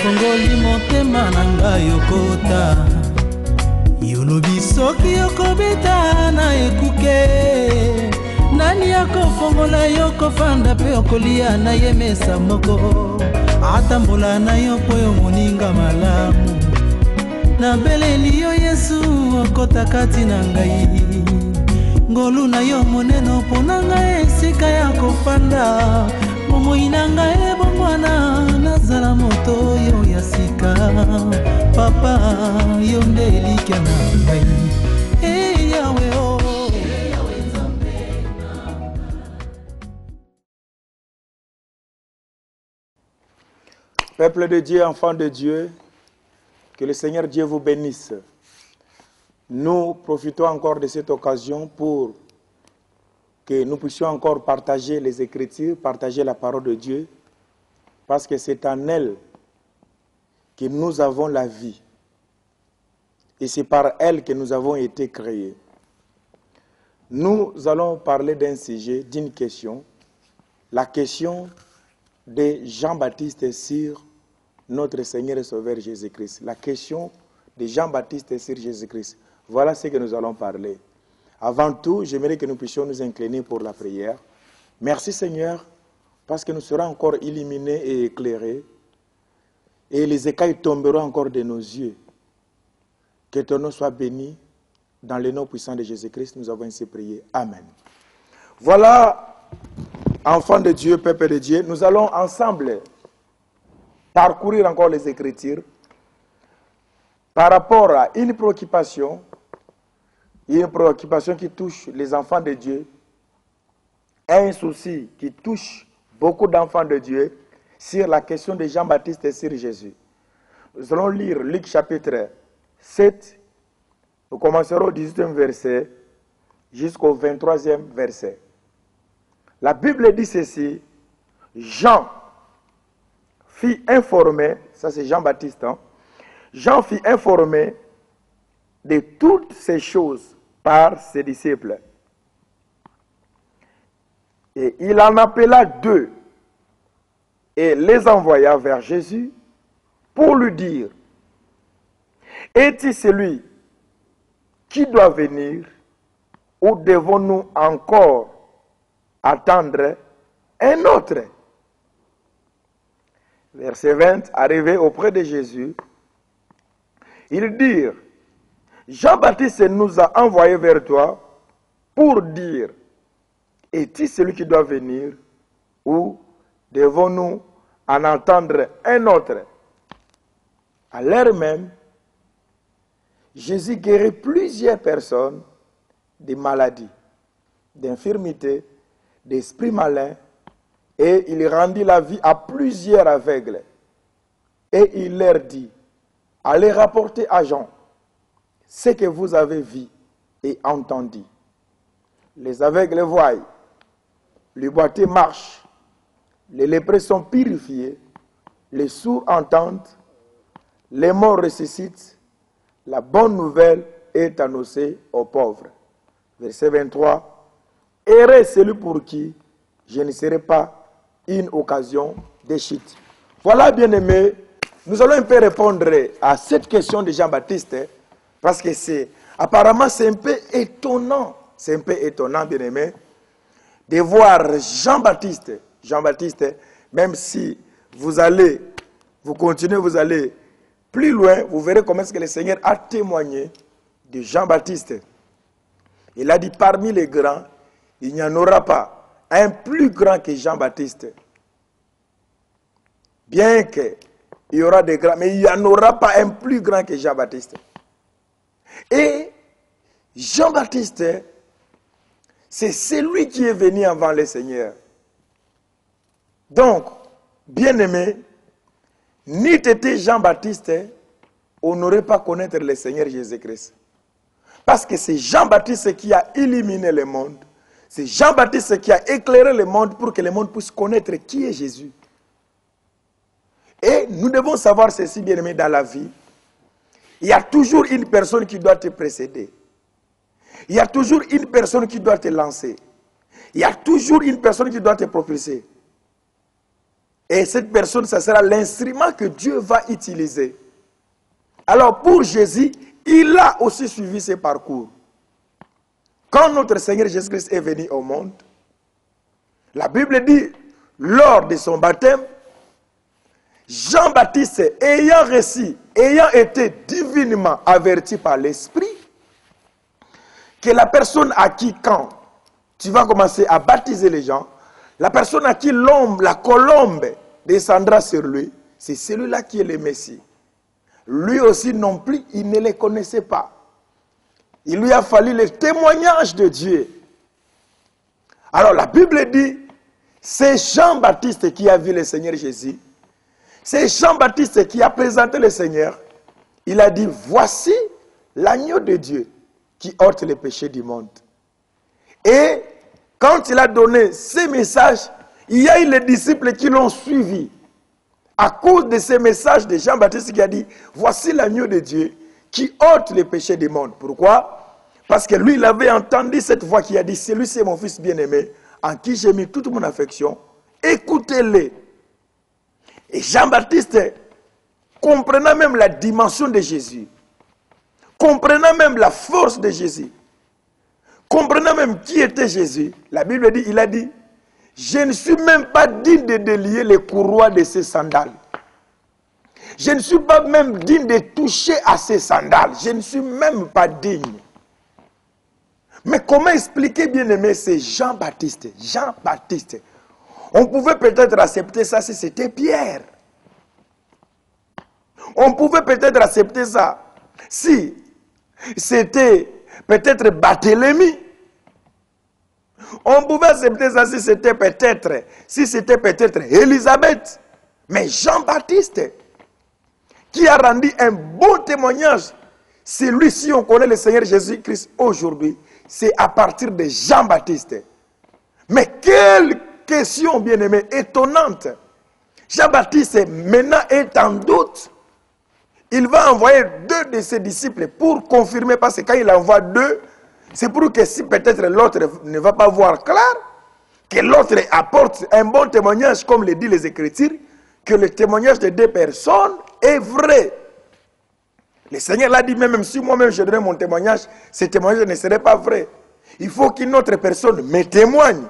fongoli motema na ngai okota yolobi soki okobeta na ekuke nani akofongola yo kofanda pe okolia na ye mesa moko atambola na yo po yo moninga malamu na beleli yo Yesu okota kati na ngai ngolu na yo moneno pona ngai esika ya kofanda momoi na ngai bongwana nazala moto yo ya sika papa yo nde elikya na ngai Yawe oh Peuple de Dieu, enfants de Dieu, que le Seigneur Dieu vous bénisse. Nous profitons encore de cette occasion pour que nous puissions encore partager les Écritures, partager la parole de Dieu, parce que c'est en elle que nous avons la vie. Et c'est par elle que nous avons été créés. Nous allons parler d'un sujet, d'une question, la question de Jean-Baptiste sur notre Seigneur et Sauveur Jésus-Christ. La question de Jean-Baptiste sur Jésus-Christ. Voilà ce que nous allons parler. Avant tout, j'aimerais que nous puissions nous incliner pour la prière. Merci Seigneur, parce que nous serons encore illuminés et éclairés, et les écailles tomberont encore de nos yeux. Que ton nom soit béni. Dans le nom puissant de Jésus-Christ, nous avons ainsi prié. Amen. Voilà, enfants de Dieu, peuple de Dieu, nous allons ensemble parcourir encore les Écritures par rapport à une préoccupation qui touche les enfants de Dieu, un souci qui touche beaucoup d'enfants de Dieu sur la question de Jean-Baptiste et sur Jésus. Nous allons lire Luc chapitre 7, nous commencerons au 18e verset jusqu'au 23e verset. La Bible dit ceci, Jean fit informer, ça c'est Jean-Baptiste, Jean fit informer de toutes ces choses par ses disciples. Et il en appela 2 et les envoya vers Jésus pour lui dire, es-tu celui qui doit venir ou devons-nous encore attendre un autre? Verset 20, arrivé auprès de Jésus, ils dirent, Jean-Baptiste nous a envoyés vers toi pour dire, es-tu celui qui doit venir ou devons-nous en entendre un autre? À l'heure même, Jésus guérit plusieurs personnes de maladies, d'infirmités, d'esprits malins, et il rendit la vie à plusieurs aveugles. Et il leur dit, allez rapporter à Jean ce que vous avez vu et entendu. Les aveugles voient, les boiteux marchent, les lépreux sont purifiés, les sourds entendent, les morts ressuscitent, la bonne nouvelle est annoncée aux pauvres. Verset 23, heureux celui pour qui je ne serai pas une occasion de chute. Voilà, bien-aimés, nous allons un peu répondre à cette question de Jean-Baptiste, parce que apparemment c'est un peu étonnant, bien-aimés, de voir Jean-Baptiste, même si vous continuez, vous allez plus loin, vous verrez comment est-ce que le Seigneur a témoigné de Jean-Baptiste. Il a dit, parmi les grands, il n'y en aura pas un plus grand que Jean-Baptiste. Bien qu'il y aura des grands, mais il n'y en aura pas un plus grand que Jean-Baptiste. Et Jean-Baptiste, c'est celui qui est venu avant le Seigneur. Donc, bien-aimé, ni t'étais Jean-Baptiste, on n'aurait pas connaître le Seigneur Jésus-Christ. Parce que c'est Jean-Baptiste qui a illuminé le monde. C'est Jean-Baptiste qui a éclairé le monde pour que le monde puisse connaître qui est Jésus. Et nous devons savoir ceci, bien-aimé, dans la vie. Il y a toujours une personne qui doit te précéder. Il y a toujours une personne qui doit te lancer. Il y a toujours une personne qui doit te propulser. Et cette personne, ça sera l'instrument que Dieu va utiliser. Alors pour Jésus, il a aussi suivi ses parcours. Quand notre Seigneur Jésus-Christ est venu au monde, la Bible dit, lors de son baptême, Jean-Baptiste, ayant été divinement averti par l'Esprit, que la personne à qui, quand tu vas commencer à baptiser les gens, la personne à qui la colombe descendra sur lui, c'est celui-là qui est le Messie. Lui aussi non plus, il ne les connaissait pas. Il lui a fallu le témoignage de Dieu. Alors la Bible dit, c'est Jean-Baptiste qui a vu le Seigneur Jésus. C'est Jean-Baptiste qui a présenté le Seigneur. Il a dit, voici l'agneau de Dieu qui ôte les péchés du monde. Et quand il a donné ces messages, il y a eu les disciples qui l'ont suivi. À cause de ces messages de Jean-Baptiste qui a dit, voici l'agneau de Dieu qui ôte les péchés du monde. Pourquoi? Parce que lui, il avait entendu cette voix qui a dit, celui c'est mon fils bien-aimé, en qui j'ai mis toute mon affection, écoutez-le. Et Jean-Baptiste, comprenant même la dimension de Jésus, comprenant même la force de Jésus, comprenant même qui était Jésus, la Bible dit, il a dit, je ne suis même pas digne de délier les courroies de ses sandales. Je ne suis pas même digne de toucher à ses sandales. Je ne suis même pas digne. Mais comment expliquer, bien aimé, c'est Jean-Baptiste. Jean-Baptiste. On pouvait peut-être accepter ça si c'était Pierre. On pouvait peut-être accepter ça si c'était peut-être Barthélemy. On pouvait accepter ça si c'était peut-être Élisabeth. Mais Jean-Baptiste, qui a rendu un bon témoignage, c'est lui, si on connaît le Seigneur Jésus-Christ aujourd'hui, c'est à partir de Jean-Baptiste. Mais quelle question, bien-aimée, étonnante. Jean-Baptiste, maintenant, est en doute. Il va envoyer 2 de ses disciples pour confirmer, parce que quand il envoie 2, c'est pour que si peut-être l'autre ne va pas voir clair, que l'autre apporte un bon témoignage, comme le dit les Écritures, que le témoignage de 2 personnes est vrai. Le Seigneur l'a dit, même si moi-même je donnais mon témoignage, ce témoignage ne serait pas vrai. Il faut qu'une autre personne me témoigne.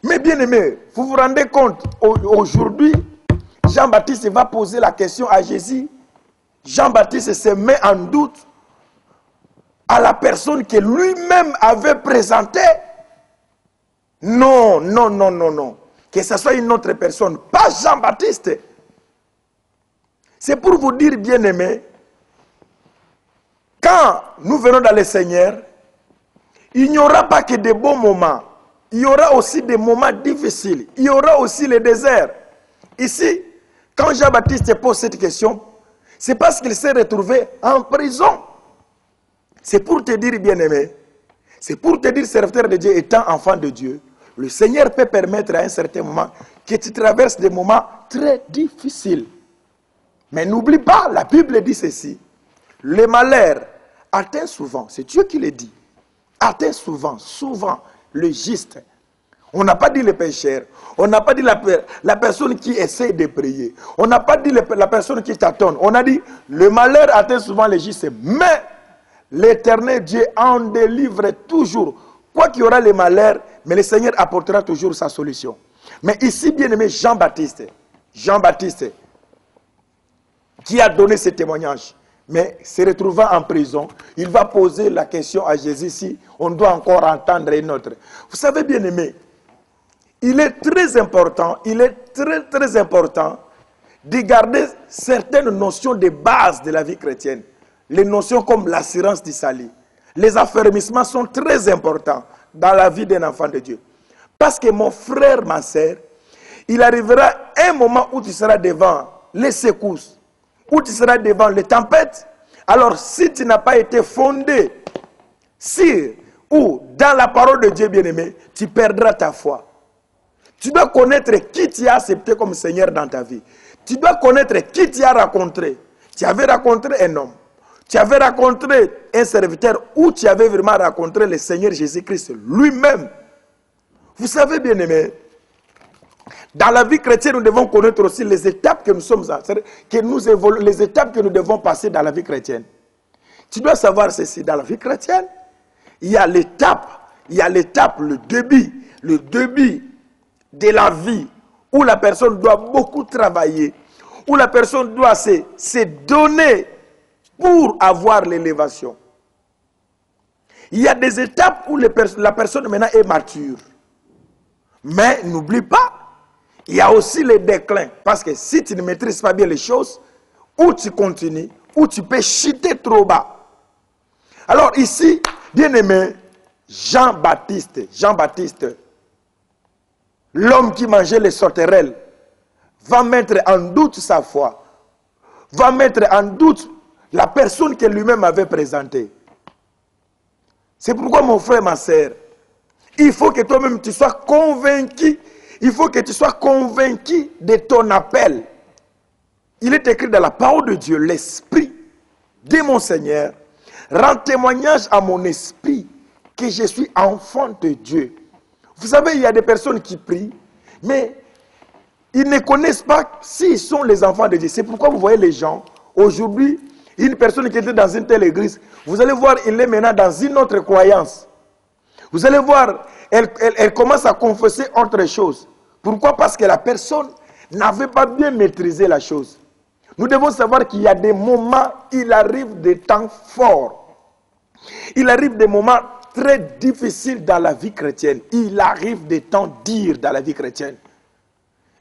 Mais bien aimé, vous vous rendez compte, aujourd'hui, Jean-Baptiste va poser la question à Jésus. Jean-Baptiste se met en doute à la personne que lui-même avait présentée. Non, non, non, non, non. Que ce soit une autre personne, pas Jean-Baptiste. C'est pour vous dire, bien aimé, quand nous venons dans le Seigneur, il n'y aura pas que de bons moments. Il y aura aussi des moments difficiles. Il y aura aussi le désert. Ici, quand Jean-Baptiste pose cette question, c'est parce qu'il s'est retrouvé en prison. C'est pour te dire, bien-aimé, c'est pour te dire, serviteur de Dieu, étant enfant de Dieu, le Seigneur peut permettre à un certain moment que tu traverses des moments très difficiles. Mais n'oublie pas, la Bible dit ceci, le malheur atteint souvent, c'est Dieu qui le dit, atteint souvent le juste. On n'a pas dit le pécheur, on n'a pas dit la personne qui essaie de prier, on n'a pas dit la personne qui tâtonne, on a dit le malheur atteint souvent le juste, mais l'Éternel Dieu en délivre toujours. Quoi qu'il y aura le malheur, mais le Seigneur apportera toujours sa solution. Mais ici, bien aimé, Jean-Baptiste, qui a donné ce témoignage, mais se retrouvant en prison, il va poser la question à Jésus si on doit encore entendre une autre. Vous savez, bien aimé, il est très important de garder certaines notions de base de la vie chrétienne. Les notions comme l'assurance du salut. Les affermissements sont très importants dans la vie d'un enfant de Dieu. Parce que mon frère, ma soeur, il arrivera un moment où tu seras devant les secousses, où tu seras devant les tempêtes. Alors, si tu n'as pas été fondé sur ou dans la parole de Dieu bien-aimé, tu perdras ta foi. Tu dois connaître qui tu as accepté comme Seigneur dans ta vie. Tu dois connaître qui tu as rencontré. Tu avais rencontré un homme. Tu avais rencontré un serviteur ou tu avais vraiment rencontré le Seigneur Jésus-Christ lui-même. Vous savez, bien-aimé, Dans la vie chrétienne, nous devons connaître aussi les étapes que nous sommes, les étapes que nous devons passer dans la vie chrétienne. Tu dois savoir ceci, dans la vie chrétienne, il y a l'étape, le début de la vie, où la personne doit beaucoup travailler, où la personne doit se donner pour avoir l'élévation. Il y a des étapes où la personne maintenant est mature. Mais n'oublie pas, il y a aussi les déclins. Parce que si tu ne maîtrises pas bien les choses, ou tu continues, ou tu peux chuter trop bas. Alors ici, bien aimé, Jean-Baptiste, l'homme qui mangeait les sauterelles, va mettre en doute sa foi, va mettre en doute la personne que lui-même avait présentée. C'est pourquoi mon frère, ma soeur, il faut que toi-même tu sois convaincu, il faut que tu sois convaincu de ton appel. Il est écrit dans la parole de Dieu, l'Esprit de mon Seigneur rend témoignage à mon esprit que je suis enfant de Dieu. Vous savez, il y a des personnes qui prient, mais ils ne connaissent pas s'ils sont les enfants de Dieu. C'est pourquoi vous voyez les gens, aujourd'hui, une personne qui était dans une telle église, vous allez voir, il est maintenant dans une autre croyance. Vous allez voir, elle commence à confesser autre chose. Pourquoi? Parce que la personne n'avait pas bien maîtrisé la chose. Nous devons savoir qu'il y a des moments, il arrive des temps forts. Il arrive des moments très difficiles dans la vie chrétienne. Il arrive des temps durs dans la vie chrétienne.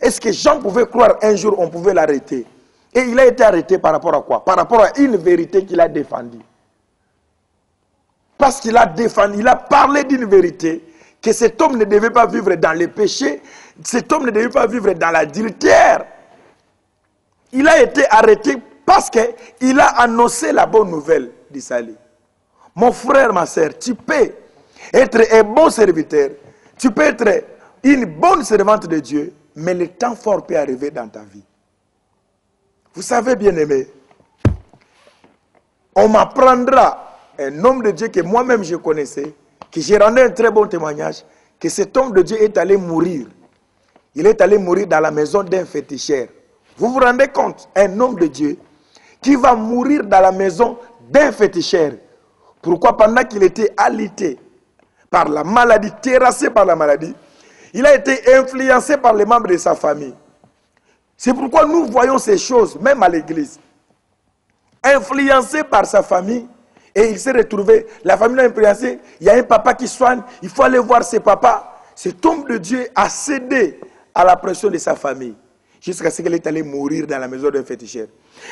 Est-ce que Jean pouvait croire un jour on pouvait l'arrêter? Et il a été arrêté par rapport à quoi? Par rapport à une vérité qu'il a défendue. Parce qu'il a défendu, il a parlé d'une vérité, que cet homme ne devait pas vivre dans les péchés, cet homme ne devait pas vivre dans l'adultère. Il a été arrêté parce qu'il a annoncé la bonne nouvelle du salut. Mon frère, ma soeur, tu peux être un bon serviteur, tu peux être une bonne servante de Dieu, mais le temps fort peut arriver dans ta vie. Vous savez, bien aimé, on m'apprendra, un homme de Dieu que moi-même je connaissais, que j'ai rendu un très bon témoignage, que cet homme de Dieu est allé mourir. Il est allé mourir dans la maison d'un féticheur. Vous vous rendez compte, un homme de Dieu qui va mourir dans la maison d'un féticheur. Pourquoi? Pendant qu'il était alité par la maladie, terrassé par la maladie, il a été influencé par les membres de sa famille. C'est pourquoi nous voyons ces choses, même à l'église. Influencé par sa famille, et il s'est retrouvé, la famille l'a influencé, il y a un papa qui soigne, il faut aller voir ses papas. Cet homme de Dieu a cédé à la pression de sa famille, jusqu'à ce qu'elle est allée mourir dans la maison d'un féticheur.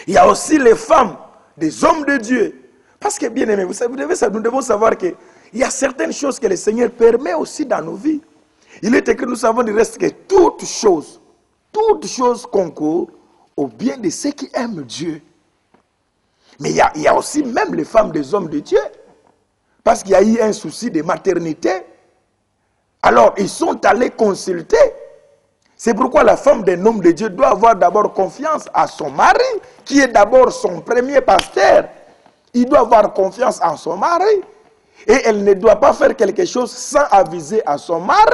Il y a aussi les femmes, des hommes de Dieu. Parce que, bien aimé, nous devons savoir qu'il y a certaines choses que le Seigneur permet aussi dans nos vies. Il est écrit, nous savons du reste que toutes choses concourent au bien de ceux qui aiment Dieu. Mais il y a aussi même les femmes des hommes de Dieu. Parce qu'il y a eu un souci de maternité. Alors, ils sont allés consulter. C'est pourquoi la femme d'un homme de Dieu doit avoir d'abord confiance à son mari, qui est d'abord son premier pasteur. Il doit avoir confiance en son mari. Et elle ne doit pas faire quelque chose sans aviser à son mari.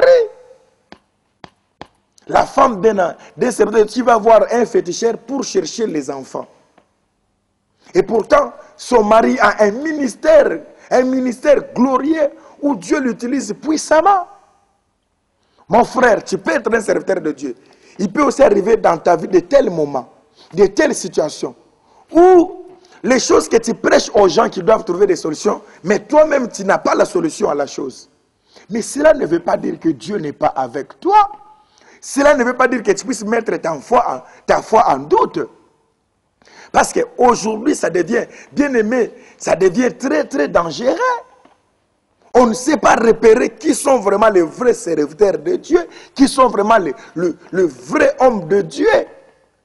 La femme d'un serviteur qui va voir un féticheur pour chercher les enfants. Et pourtant, son mari a un ministère glorieux où Dieu l'utilise puissamment. Mon frère, tu peux être un serviteur de Dieu. Il peut aussi arriver dans ta vie de tels moments, de telles situations, où les choses que tu prêches aux gens qui doivent trouver des solutions, mais toi-même, tu n'as pas la solution à la chose. Mais cela ne veut pas dire que Dieu n'est pas avec toi. Cela ne veut pas dire que tu puisses mettre ta foi en doute. Parce qu'aujourd'hui, ça devient, bien aimé, ça devient très très dangereux. On ne sait pas repérer qui sont vraiment les vrais serviteurs de Dieu, qui sont vraiment le vrai homme de Dieu,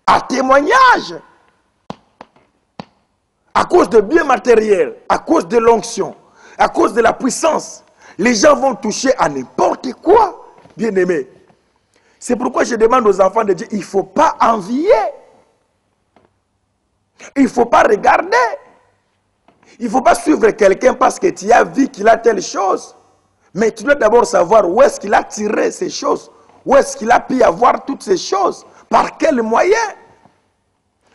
à témoignage. À cause de biens matériels, à cause de l'onction, à cause de la puissance, les gens vont toucher à n'importe quoi, bien aimé. C'est pourquoi je demande aux enfants de Dieu, il ne faut pas envier. Il ne faut pas regarder. Il ne faut pas suivre quelqu'un parce que tu as vu qu'il a telle chose. Mais tu dois d'abord savoir où est-ce qu'il a tiré ces choses. Où est-ce qu'il a pu avoir toutes ces choses? Par quels moyens?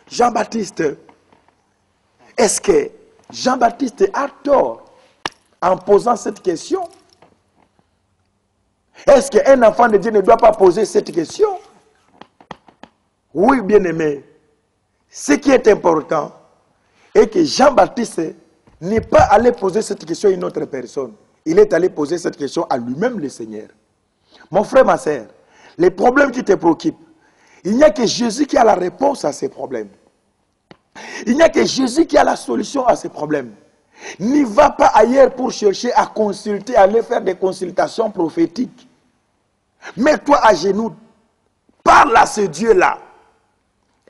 Jean-Baptiste, est-ce que Jean-Baptiste a tort en posant cette question? Est-ce qu'un enfant de Dieu ne doit pas poser cette question? Oui, bien-aimé. Ce qui est important est que Jean-Baptiste n'est pas allé poser cette question à une autre personne. Il est allé poser cette question à lui-même, le Seigneur. Mon frère, ma soeur, les problèmes qui te préoccupent, il n'y a que Jésus qui a la réponse à ces problèmes. Il n'y a que Jésus qui a la solution à ces problèmes. N'y va pas ailleurs pour chercher à consulter, à aller faire des consultations prophétiques. Mets-toi à genoux. Parle à ce Dieu-là.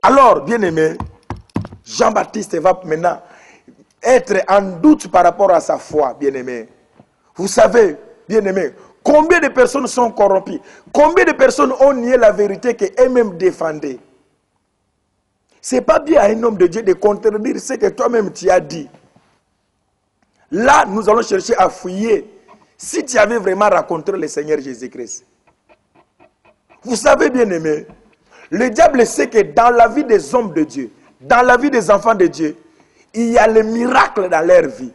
Alors, bien-aimé, Jean-Baptiste va maintenant être en doute par rapport à sa foi, bien-aimé. Vous savez, bien-aimé, combien de personnes sont corrompues? Combien de personnes ont nié la vérité qu'elles-mêmes défendaient? Ce n'est pas bien à un homme de Dieu de contredire ce que toi-même tu as dit. Là, nous allons chercher à fouiller si tu avais vraiment rencontré le Seigneur Jésus-Christ. Vous savez, bien-aimé, le diable sait que dans la vie des hommes de Dieu, dans la vie des enfants de Dieu, il y a les miracles dans leur vie.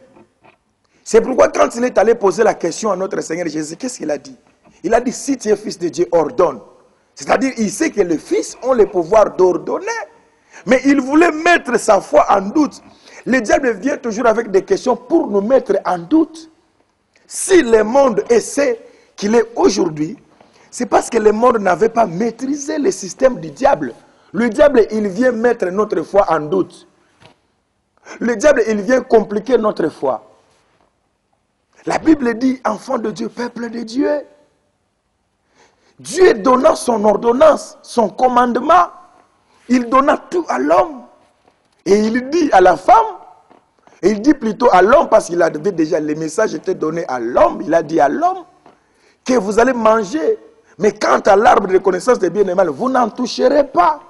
C'est pourquoi quand il est allé poser la question à notre Seigneur Jésus, qu'est-ce qu'il a dit? Il a dit, si tu es fils de Dieu, ordonne. C'est-à-dire, il sait que les fils ont le pouvoir d'ordonner. Mais il voulait mettre sa foi en doute. Le diable vient toujours avec des questions pour nous mettre en doute. Si le monde essaie qu'il est aujourd'hui, c'est parce que le monde n'avait pas maîtrisé le système du diable. Le diable, il vient mettre notre foi en doute. Le diable, il vient compliquer notre foi. La Bible dit, enfant de Dieu, peuple de Dieu. Dieu donnant son ordonnance, son commandement, il donna tout à l'homme. Et il dit à la femme, et il dit plutôt à l'homme, parce qu'il avait déjà, les messages étaient donnés à l'homme, il a dit à l'homme, que vous allez manger. Mais quant à l'arbre de connaissance des bien et mal, vous n'en toucherez pas.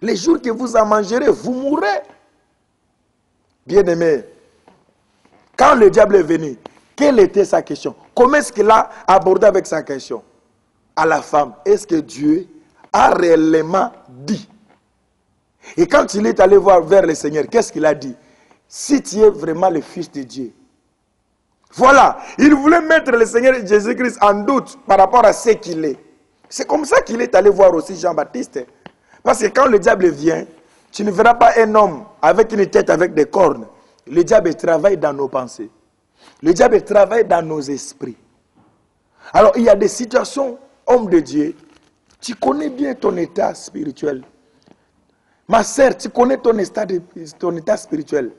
Les jours que vous en mangerez, vous mourrez. Bien-aimé, quand le diable est venu, quelle était sa question? Comment est-ce qu'il a abordé avec sa question? À la femme, est-ce que Dieu a réellement dit? Et quand il est allé voir vers le Seigneur, qu'est-ce qu'il a dit? Si tu es vraiment le Fils de Dieu. Voilà, il voulait mettre le Seigneur Jésus-Christ en doute par rapport à ce qu'il est. C'est comme ça qu'il est allé voir aussi Jean-Baptiste. Parce que quand le diable vient, tu ne verras pas un homme avec une tête avec des cornes. Le diable travaille dans nos pensées. Le diable travaille dans nos esprits. Alors il y a des situations, homme de Dieu, tu connais bien ton état spirituel. Ma sœur, tu connais ton état spirituel.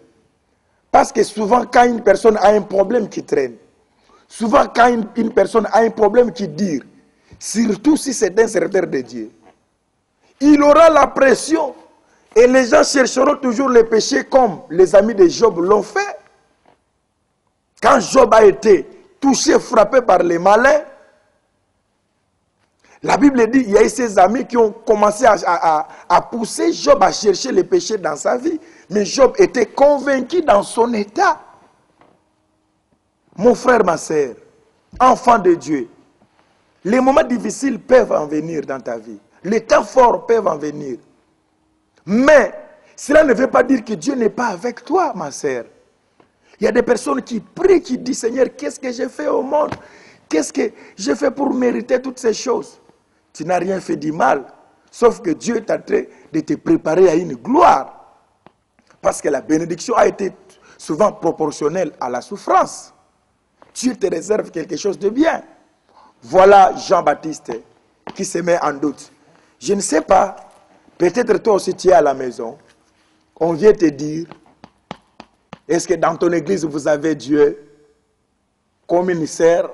Parce que souvent, quand une personne a un problème qui traîne, souvent quand une personne a un problème qui dure, surtout si c'est un serviteur de Dieu, il aura la pression et les gens chercheront toujours les péchés comme les amis de Job l'ont fait. Quand Job a été touché, frappé par les malins, la Bible dit qu'il y a eu ses amis qui ont commencé à pousser Job à chercher les péchés dans sa vie. Mais Job était convaincu dans son état. Mon frère, ma soeur, enfant de Dieu, les moments difficiles peuvent en venir dans ta vie. Les temps forts peuvent en venir. Mais cela ne veut pas dire que Dieu n'est pas avec toi, ma soeur. Il y a des personnes qui prient, qui disent, Seigneur, qu'est-ce que j'ai fait au monde? Qu'est-ce que j'ai fait pour mériter toutes ces choses? Tu n'as rien fait du mal, sauf que Dieu est en train de te préparer à une gloire. Parce que la bénédiction a été souvent proportionnelle à la souffrance. Dieu te réserve quelque chose de bien. Voilà Jean-Baptiste qui se met en doute. Je ne sais pas, peut-être toi aussi tu es à la maison. On vient te dire, est-ce que dans ton église vous avez Dieu comme émissaire?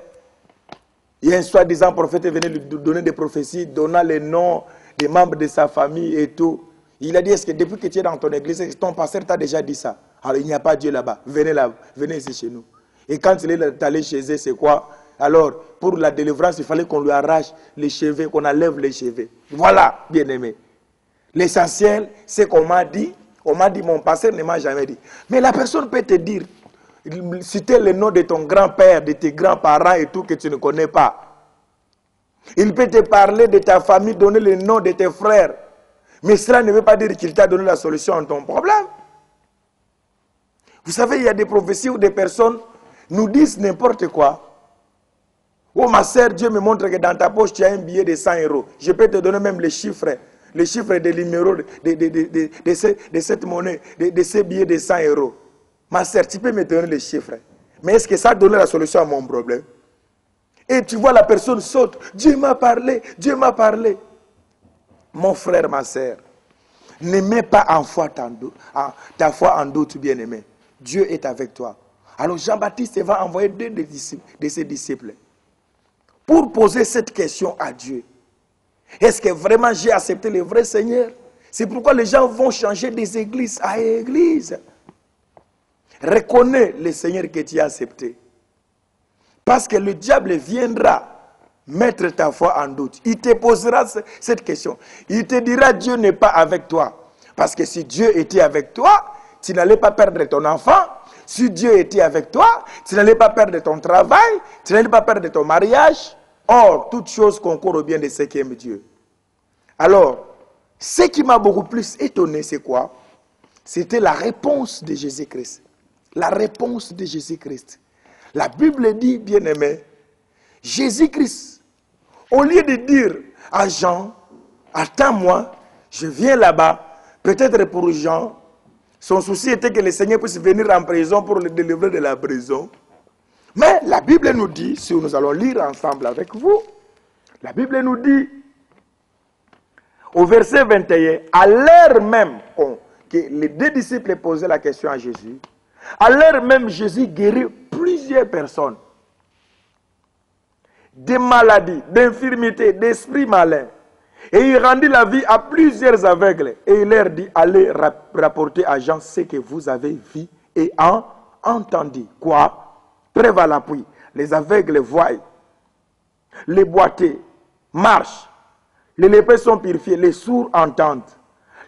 Il y a un soi-disant prophète qui venait lui donner des prophéties, donnant les noms des membres de sa famille et tout. Il a dit, est-ce que depuis que tu es dans ton église, ton pasteur t'a déjà dit ça? Alors il n'y a pas Dieu là-bas. Venez là, venez ici chez nous. Et quand il est allé chez eux, c'est quoi? Alors, pour la délivrance, il fallait qu'on lui arrache les cheveux, qu'on enlève les cheveux. Voilà, bien-aimé. L'essentiel, c'est qu'on m'a dit, mon pasteur ne m'a jamais dit. Mais la personne peut te dire, citer le nom de ton grand-père, de tes grands-parents et tout que tu ne connais pas. Il peut te parler de ta famille, donner le nom de tes frères. Mais cela ne veut pas dire qu'il t'a donné la solution à ton problème. Vous savez, il y a des prophéties où des personnes nous disent n'importe quoi. Oh ma sœur, Dieu me montre que dans ta poche, tu as un billet de 100 €. Je peux te donner même les chiffres des numéros de cette monnaie, de ces billets de 100 €. Ma sœur, tu peux me donner les chiffres. Mais est-ce que ça donne la solution à mon problème? Et tu vois la personne saute. Dieu m'a parlé, Dieu m'a parlé. Mon frère, ma sœur, ne mets pas ta foi en doute, bien-aimé. Dieu est avec toi. Alors Jean-Baptiste va envoyer deux de ses disciples pour poser cette question à Dieu. Est-ce que vraiment j'ai accepté le vrai Seigneur? C'est pourquoi les gens vont changer des églises à églises. Reconnais le Seigneur que tu as accepté. Parce que le diable viendra mettre ta foi en doute. Il te posera cette question. Il te dira Dieu n'est pas avec toi. Parce que si Dieu était avec toi, tu n'allais pas perdre ton enfant. Si Dieu était avec toi, tu n'allais pas perdre ton travail, tu n'allais pas perdre ton mariage. Or, toute chose concourt au bien de ceux qui aiment Dieu. Alors, ce qui m'a beaucoup plus étonné, c'est quoi? C'était la réponse de Jésus-Christ. La réponse de Jésus-Christ. La Bible dit, bien-aimé, Jésus-Christ, au lieu de dire à Jean, attends-moi, je viens là-bas, peut-être pour Jean, son souci était que le Seigneur puisse venir en prison pour le délivrer de la prison. Mais la Bible nous dit, si nous allons lire ensemble avec vous, la Bible nous dit, au verset 21, à l'heure même que les deux disciples posaient la question à Jésus, à l'heure même Jésus guérit plusieurs personnes. Des maladies, d'infirmités, d'esprits malins. Et il rendit la vie à plusieurs aveugles. Et il leur dit, allez rapporter à Jean ce que vous avez vu et entendu. Quoi? Preuve à l'appui. Les aveugles voient. Les boiteux marchent. Les lépreux sont purifiés. Les sourds entendent.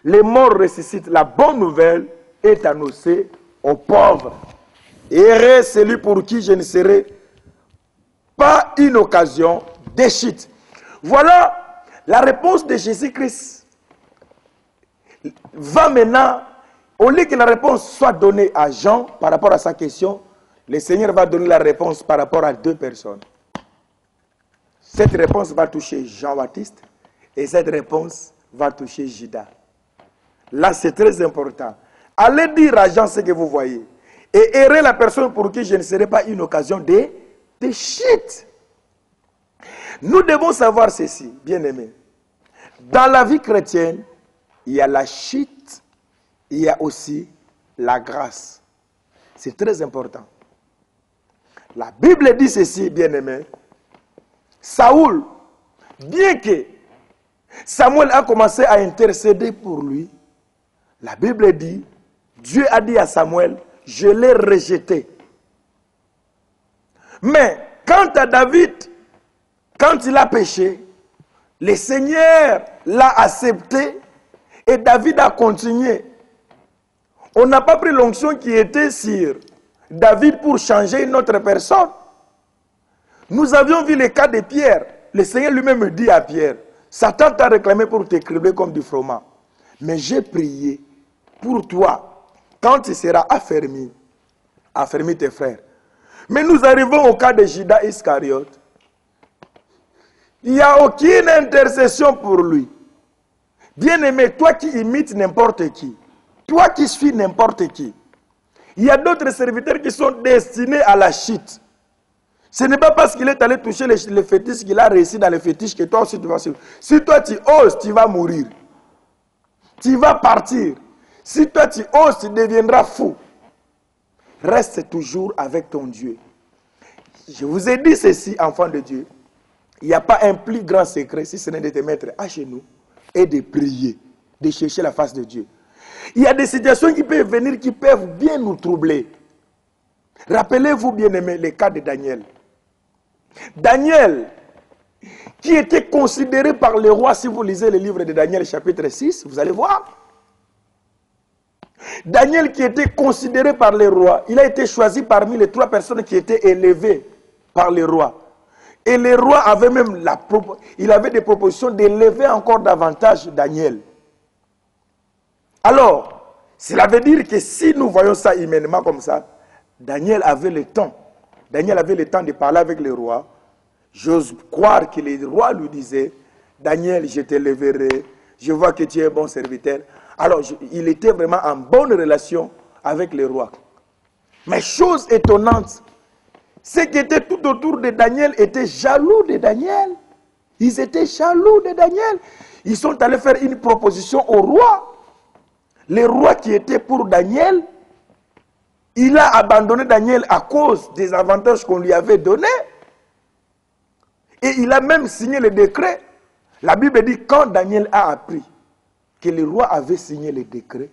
Les morts ressuscitent. La bonne nouvelle est annoncée aux pauvres. Heureux celui pour qui je ne serai pas une occasion de chute. Voilà la réponse de Jésus-Christ. Va maintenant, au lieu que la réponse soit donnée à Jean par rapport à sa question, le Seigneur va donner la réponse par rapport à deux personnes. Cette réponse va toucher Jean-Baptiste et cette réponse va toucher Judas. Là, c'est très important. Allez dire à Jean ce que vous voyez. Et errer la personne pour qui je ne serai pas une occasion de chute. Nous devons savoir ceci, bien-aimés. Dans la vie chrétienne, il y a la chute, il y a aussi la grâce. C'est très important. La Bible dit ceci, bien-aimés. Saoul, bien que Samuel a commencé à intercéder pour lui, la Bible dit, Dieu a dit à Samuel, je l'ai rejeté. Mais quant à David, quand il a péché, le Seigneur l'a accepté et David a continué. On n'a pas pris l'onction qui était sur David pour changer une autre personne. Nous avions vu le cas de Pierre. Le Seigneur lui-même dit à Pierre, Satan t'a réclamé pour te cribler comme du froment. Mais j'ai prié pour toi. Quand tu seras affermi tes frères. Mais nous arrivons au cas de Judas Iscariote. Il n'y a aucune intercession pour lui. Bien-aimé, toi qui imites n'importe qui, toi qui suis n'importe qui, il y a d'autres serviteurs qui sont destinés à la chute. Ce n'est pas parce qu'il est allé toucher les fétiches qu'il a réussi dans les fétiches que toi aussi tu vas suivre. Si toi tu oses, tu vas mourir. Tu vas partir. Si toi tu oses, tu deviendras fou. Reste toujours avec ton Dieu. Je vous ai dit ceci, enfants de Dieu. Il n'y a pas un plus grand secret si ce n'est de te mettre à genoux et de prier, de chercher la face de Dieu. Il y a des situations qui peuvent venir, qui peuvent bien nous troubler. Rappelez-vous, bien-aimés, le cas de Daniel. Daniel, qui était considéré par les rois, si vous lisez le livre de Daniel chapitre 6, vous allez voir. Daniel qui était considéré par les rois, il a été choisi parmi les 3 personnes qui étaient élevées par les rois. Et le roi avait même il avait des propositions d'élever encore davantage Daniel. Alors, cela veut dire que si nous voyons ça humainement comme ça, Daniel avait le temps. Daniel avait le temps de parler avec le roi. J'ose croire que le roi lui disait, Daniel, je t'élèverai, je vois que tu es un bon serviteur. Alors, il était vraiment en bonne relation avec le roi. Mais chose étonnante, ceux qui étaient tout autour de Daniel étaient jaloux de Daniel. Ils étaient jaloux de Daniel. Ils sont allés faire une proposition au roi. Le roi qui était pour Daniel, il a abandonné Daniel à cause des avantages qu'on lui avait donnés. Et il a même signé le décret. La Bible dit, quand Daniel a appris que le roi avait signé le décret,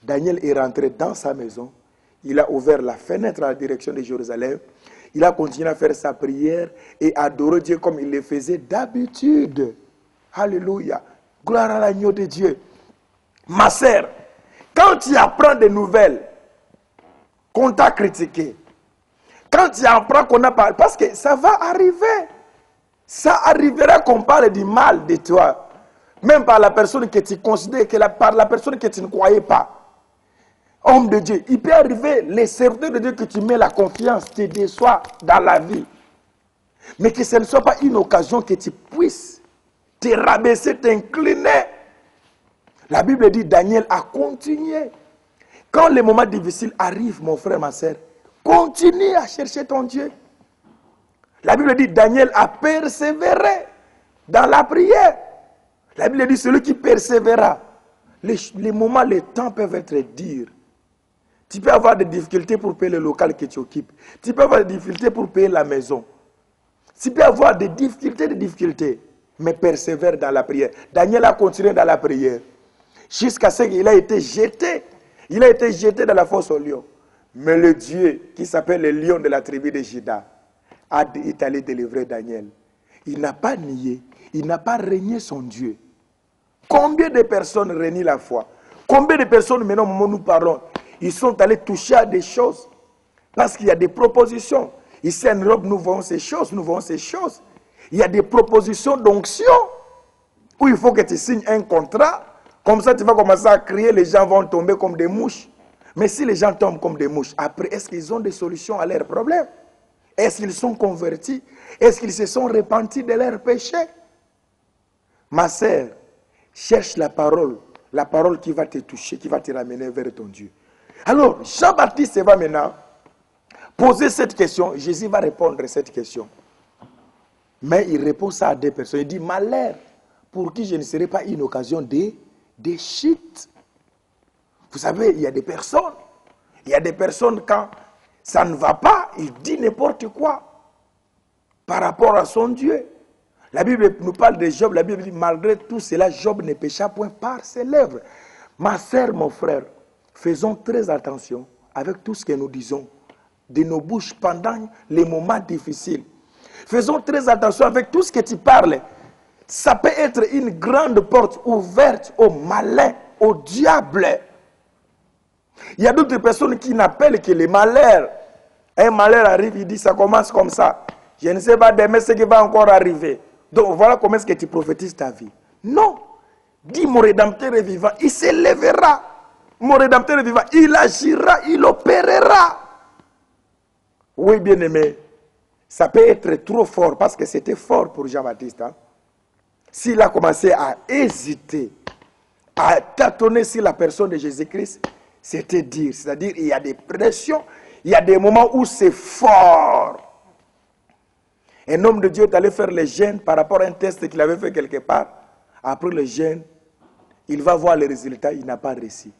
Daniel est rentré dans sa maison. Il a ouvert la fenêtre à la direction de Jérusalem. Il a continué à faire sa prière et adorer Dieu comme il le faisait d'habitude. Alléluia. Gloire à l'agneau de Dieu. Ma sœur, quand tu apprends des nouvelles qu'on t'a critiqué, quand tu apprends qu'on a parlé, parce que ça va arriver. Ça arrivera qu'on parle du mal de toi. Même par la personne que tu considères, par la personne que tu ne croyais pas. Homme de Dieu, il peut arriver, les serviteurs de Dieu que tu mets la confiance, te déçoit dans la vie. Mais que ce ne soit pas une occasion que tu puisses te rabaisser, t'incliner. La Bible dit, Daniel a continué. Quand les moments difficiles arrivent, mon frère, ma soeur, continue à chercher ton Dieu. La Bible dit, Daniel a persévéré dans la prière. La Bible dit, celui qui persévéra. Les moments, les temps peuvent être durs. Tu peux avoir des difficultés pour payer le local que tu occupes. Tu peux avoir des difficultés pour payer la maison. Tu peux avoir des difficultés, mais persévère dans la prière. Daniel a continué dans la prière jusqu'à ce qu'il a été jeté. Il a été jeté dans la fosse au lion. Mais le Dieu qui s'appelle le lion de la tribu de Juda est allé délivrer Daniel. Il n'a pas nié, il n'a pas renié son Dieu. Combien de personnes renient la foi? Combien de personnes, maintenant, au moment où nous parlons, ils sont allés toucher à des choses parce qu'il y a des propositions. Ici en Europe, nous voyons ces choses, nous voyons ces choses. Il y a des propositions d'onction où il faut que tu signes un contrat. Comme ça, tu vas commencer à crier, les gens vont tomber comme des mouches. Mais si les gens tombent comme des mouches, après, est-ce qu'ils ont des solutions à leurs problèmes? Est-ce qu'ils sont convertis? Est-ce qu'ils se sont repentis de leurs péchés? Ma sœur, cherche la parole qui va te toucher, qui va te ramener vers ton Dieu. Alors, Jean-Baptiste va maintenant poser cette question. Jésus va répondre à cette question. Mais il répond ça à deux personnes. Il dit, malheur, pour qui je ne serai pas une occasion de chute. Vous savez, il y a des personnes, quand ça ne va pas, ils disent n'importe quoi par rapport à son Dieu. La Bible nous parle de Job. La Bible dit, malgré tout cela, Job ne pécha point par ses lèvres. Ma sœur, mon frère, faisons très attention avec tout ce que nous disons de nos bouches pendant les moments difficiles. Faisons très attention avec tout ce que tu parles. Ça peut être une grande porte ouverte au malin, au diable. Il y a d'autres personnes qui n'appellent que les malheurs. Un malheur arrive, il dit, ça commence comme ça. Je ne sais pas demain ce qui va encore arriver. Donc voilà comment est-ce que tu prophétises ta vie. Non. Dis, mon Rédempteur est vivant, il s'élèvera. Mon Rédempteur est vivant, il agira, il opérera. Oui, bien-aimé, ça peut être trop fort parce que c'était fort pour Jean-Baptiste. Hein? S'il a commencé à hésiter, à tâtonner sur la personne de Jésus-Christ, c'était dire, c'est-à-dire il y a des pressions, il y a des moments où c'est fort. Un homme de Dieu est allé faire le jeûne par rapport à un test qu'il avait fait quelque part. Après le jeûne, il va voir les résultats, il n'a pas réussi.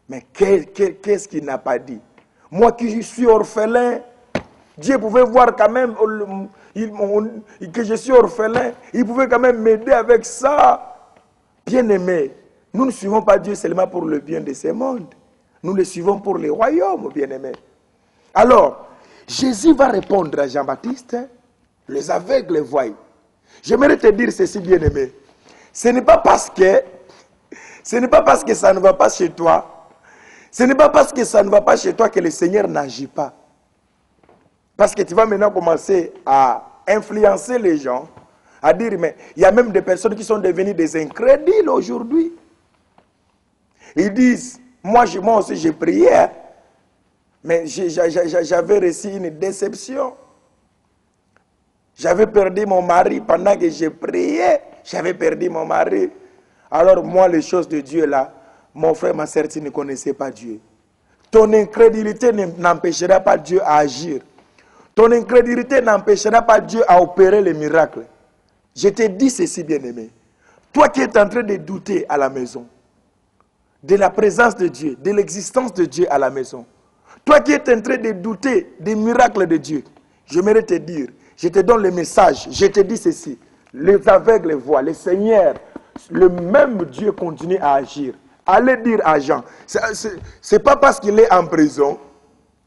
Mais qu'est-ce qu'il n'a pas dit? Moi qui suis orphelin, Dieu pouvait voir quand même que je suis orphelin. Il pouvait quand même m'aider avec ça. Bien-aimé, nous ne suivons pas Dieu seulement pour le bien de ce monde. Nous le suivons pour le royaume, bien-aimé. Alors, Jésus va répondre à Jean-Baptiste, les aveugles voient. J'aimerais te dire ceci, bien-aimé. Ce n'est pas parce que ça ne va pas chez toi. Ce n'est pas parce que ça ne va pas chez toi que le Seigneur n'agit pas. Parce que tu vas maintenant commencer à influencer les gens à dire, mais il y a même des personnes qui sont devenues des incrédules aujourd'hui. Ils disent, moi aussi j'ai prié, hein, mais j'avais reçu une déception. J'avais perdu mon mari pendant que j'ai prié. J'avais perdu mon mari. Alors moi, les choses de Dieu là, mon frère, ma sœur, tu ne connaissais pas Dieu. Ton incrédulité n'empêchera pas Dieu à agir. Ton incrédulité n'empêchera pas Dieu à opérer les miracles. Je te dis ceci, bien-aimé. Toi qui es en train de douter à la maison, de la présence de Dieu, de l'existence de Dieu à la maison. Toi qui es en train de douter des miracles de Dieu, j'aimerais te dire, je te donne le message, je te dis ceci. Les aveugles voient, le Seigneur, le même Dieu continue à agir. Allez dire à Jean, ce n'est pas parce qu'il est en prison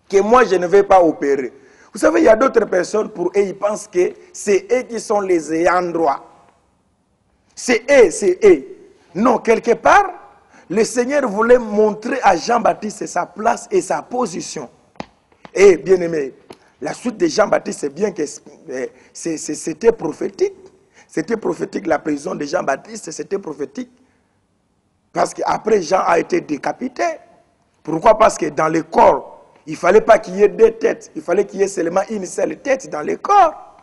que moi je ne vais pas opérer. Vous savez, il y a d'autres personnes, pour eux, ils pensent que c'est eux qui sont les ayants droit. C'est eux. Non, quelque part, le Seigneur voulait montrer à Jean-Baptiste sa place et sa position. Et bien aimé, la suite de Jean-Baptiste, c'est bien que c'était prophétique. C'était prophétique, la prison de Jean-Baptiste, c'était prophétique. Parce qu'après, Jean a été décapité. Pourquoi? Parce que dans le corps, il ne fallait pas qu'il y ait deux têtes. Il fallait qu'il y ait seulement une seule tête dans le corps.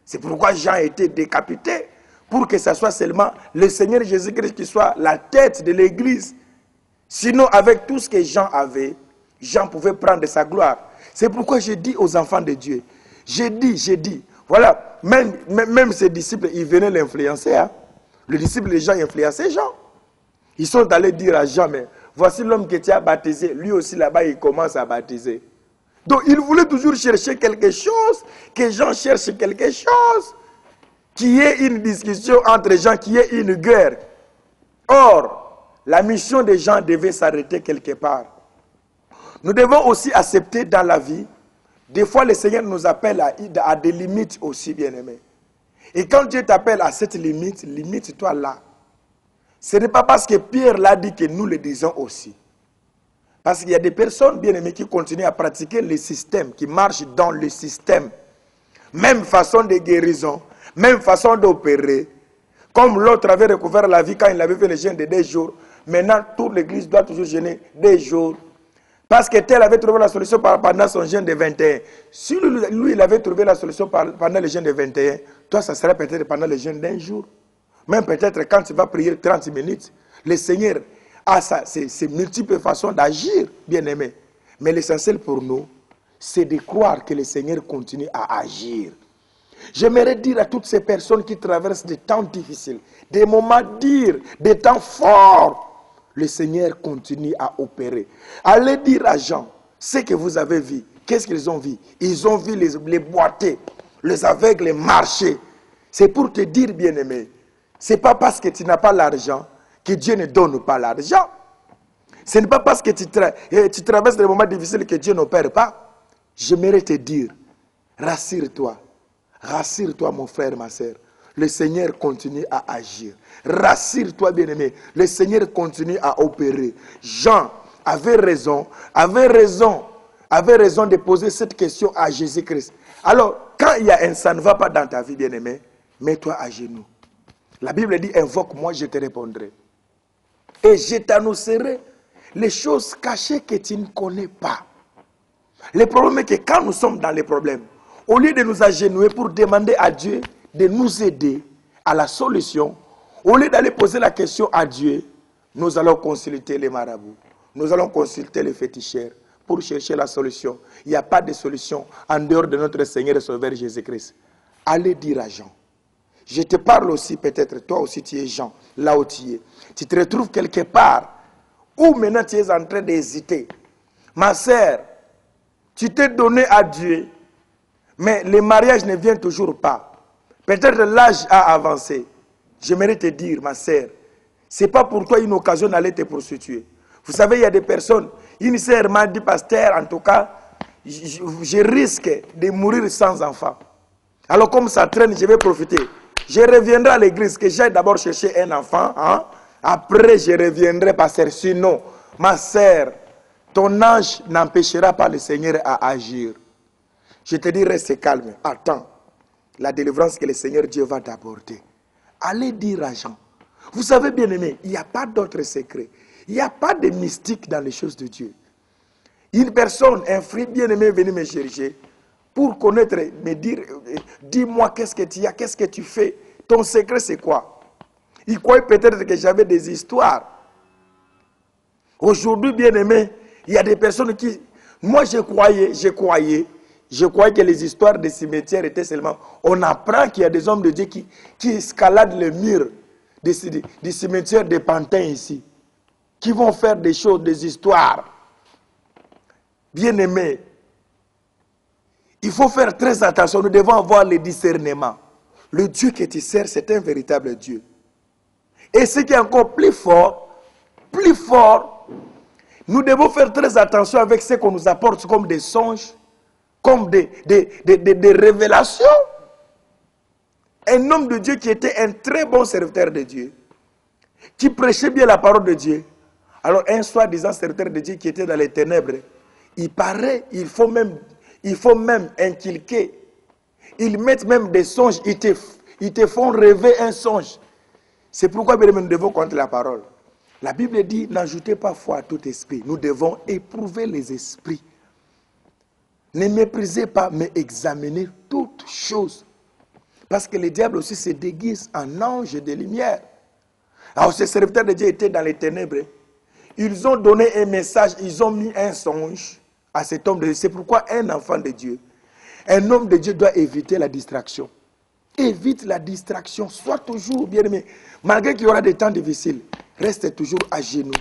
C'est pourquoi Jean a été décapité. Pour que ce soit seulement le Seigneur Jésus-Christ qui soit la tête de l'Église. Sinon, avec tout ce que Jean avait, Jean pouvait prendre sa gloire. C'est pourquoi je dis aux enfants de Dieu, j'ai dit, voilà, même ses disciples, ils venaient l'influencer. Hein. Les disciples de Jean influençaient Jean. Ils sont allés dire à Jean, mais voici l'homme que tu as baptisé. Lui aussi là-bas, il commence à baptiser. Donc, il voulait toujours chercher quelque chose, que Jean cherche quelque chose, qu'il y ait une discussion entre Jean, qu'il y ait une guerre. Or, la mission de Jean devait s'arrêter quelque part. Nous devons aussi accepter dans la vie, des fois le Seigneur nous appelle à des limites aussi, bien-aimés. Et quand Dieu t'appelle à cette limite, limite-toi là. Ce n'est pas parce que Pierre l'a dit que nous le disons aussi. Parce qu'il y a des personnes, bien-aimées, qui continuent à pratiquer le système, qui marchent dans le système. Même façon de guérison, même façon d'opérer. Comme l'autre avait recouvert la vie quand il avait fait le jeûne de 2 jours. Maintenant, toute l'église doit toujours jeûner 2 jours. Parce que tel avait trouvé la solution pendant son jeûne de 21. Si lui, il avait trouvé la solution pendant le jeûne de 21, toi, ça serait peut-être pendant le jeûne d'1 jour. Même peut-être quand tu vas prier 30 minutes, le Seigneur a ses multiples façons d'agir, bien-aimé. Mais l'essentiel pour nous, c'est de croire que le Seigneur continue à agir. J'aimerais dire à toutes ces personnes qui traversent des temps difficiles, des moments durs, des temps forts, le Seigneur continue à opérer. Allez dire à Jean, ce que vous avez vu, qu'est-ce qu'ils ont vu? Ils ont vu les boiter, les aveugles marcher. C'est pour te dire, bien-aimé, ce n'est pas parce que tu n'as pas l'argent que Dieu ne donne pas l'argent. Ce n'est pas parce que tu traverses des moments difficiles que Dieu n'opère pas. J'aimerais te dire, rassure-toi. Rassure-toi, mon frère, ma soeur. Le Seigneur continue à agir. Rassure-toi, bien-aimé. Le Seigneur continue à opérer. Jean avait raison de poser cette question à Jésus-Christ. Alors, quand il y a ça ne va pas dans ta vie, bien-aimé, mets-toi à genoux. La Bible dit, invoque-moi, je te répondrai. Et je t'annoncerai les choses cachées que tu ne connais pas. Le problème est que quand nous sommes dans les problèmes, au lieu de nous agenouiller pour demander à Dieu de nous aider à la solution, au lieu d'aller poser la question à Dieu, nous allons consulter les marabouts. Nous allons consulter les féticheurs pour chercher la solution. Il n'y a pas de solution en dehors de notre Seigneur et Sauveur Jésus-Christ. Allez dire à Jean. Je te parle aussi, peut-être, toi aussi tu es Jean, là où tu es. Tu te retrouves quelque part où maintenant tu es en train d'hésiter. Ma sœur, tu t'es donné à Dieu, mais le mariage ne vient toujours pas. Peut-être l'âge a avancé. J'aimerais te dire, ma sœur, ce n'est pas pour toi une occasion d'aller te prostituer. Vous savez, il y a des personnes, une sœur m'a dit, pasteur, en tout cas, je risque de mourir sans enfant. Alors comme ça traîne, je vais profiter. Je reviendrai à l'église, que j'aille d'abord chercher un enfant. Hein? Après, je reviendrai, pasteur. Sinon, ma sœur, ton ange n'empêchera pas le Seigneur à agir. Je te dis, reste calme. Attends. la délivrance que le Seigneur Dieu va t'apporter. Allez dire à Jean. Vous savez, bien aimé, il n'y a pas d'autre secret. Il n'y a pas de mystique dans les choses de Dieu. Une personne, un frère bien-aimé, est venu me chercher pour connaître, me dire, dis-moi qu'est-ce que tu as, qu'est-ce que tu fais, ton secret c'est quoi? Il croyait peut-être que j'avais des histoires. Aujourd'hui, bien-aimé, il y a des personnes qui... Moi, je croyais que les histoires des cimetières étaient seulement... On apprend qu'il y a des hommes de Dieu qui escaladent le mur des cimetières des pantins ici, qui vont faire des choses, des histoires. Bien-aimé, il faut faire très attention. Nous devons avoir le discernement. Le Dieu que tu sers, c'est un véritable Dieu. Et ce qui est encore plus fort, nous devons faire très attention avec ce qu'on nous apporte comme des songes, comme des révélations. Un homme de Dieu qui était un très bon serviteur de Dieu, qui prêchait bien la parole de Dieu. Alors un soi-disant serviteur de Dieu qui était dans les ténèbres, il paraît, il faut même inculquer. Ils mettent même des songes, ils te font rêver un songe. C'est pourquoi nous devons connaître la parole. La Bible dit, n'ajoutez pas foi à tout esprit. Nous devons éprouver les esprits. Ne méprisez pas, mais examinez toutes choses. Parce que le diable aussi se déguise en ange de lumière. Alors ces serviteurs de Dieu étaient dans les ténèbres. Ils ont donné un message, ils ont mis un songe à cet homme de Dieu. C'est pourquoi un enfant de Dieu, un homme de Dieu doit éviter la distraction. Évite la distraction. Sois toujours bien aimé. Malgré qu'il y aura des temps difficiles, reste toujours à genoux.